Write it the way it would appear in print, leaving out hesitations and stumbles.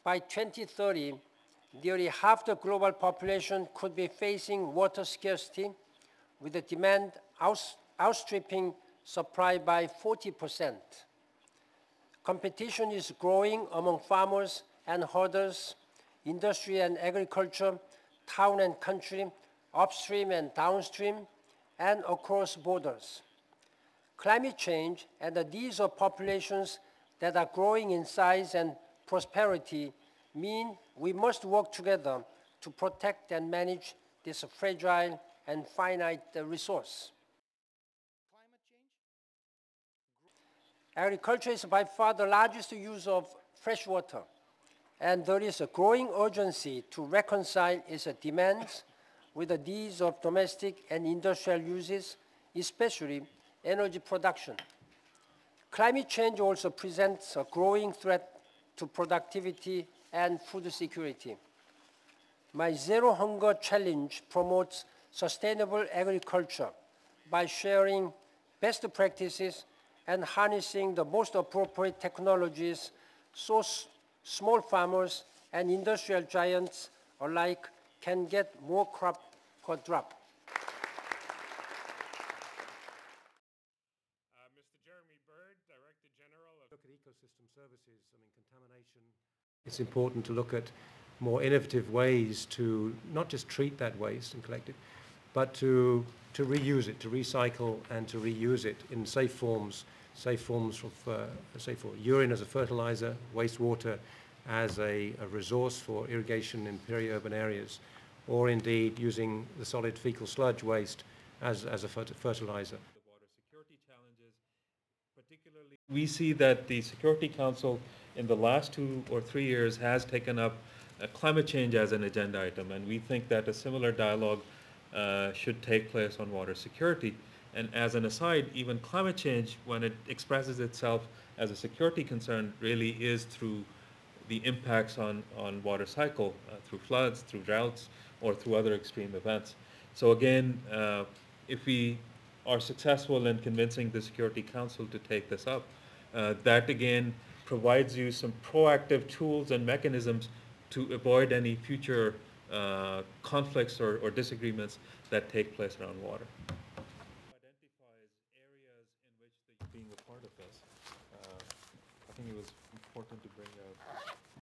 By 2030, nearly half the global population could be facing water scarcity, with the demand outstripping supply by 40%. Competition is growing among farmers and herders, industry and agriculture, town and country, upstream and downstream, and across borders. Climate change and the needs of populations that are growing in size and prosperity mean we must work together to protect and manage this fragile and finite resource. Agriculture is by far the largest user of fresh water, and there is a growing urgency to reconcile its demands with the needs of domestic and industrial uses, especially energy production. Climate change also presents a growing threat to productivity and food security. My Zero Hunger Challenge promotes sustainable agriculture by sharing best practices and harnessing the most appropriate technologies so small farmers and industrial giants alike can get more crop per drop. Mr. Jeremy Bird, Director General of Look at Ecosystem Services. Contamination. It's important to look at more innovative ways to not just treat that waste and collect it, but to reuse it, to recycle and to reuse it in safe forms of, say, for urine as a fertilizer, wastewater as a resource for irrigation in peri-urban areas, or indeed using the solid fecal sludge waste as a fertilizer. The water security challenges, particularly, we see that the Security Council in the last 2 or 3 years has taken up climate change as an agenda item, and we think that a similar dialogue should take place on water security. And as an aside, even climate change, when it expresses itself as a security concern, really is through the impacts on water cycle, through floods, through droughts, or through other extreme events. So again, if we are successful in convincing the Security Council to take this up, that again provides you some proactive tools and mechanisms to avoid any future conflicts or disagreements that take place around water. Identifies areas in which being a part of this. I think it was important to bring out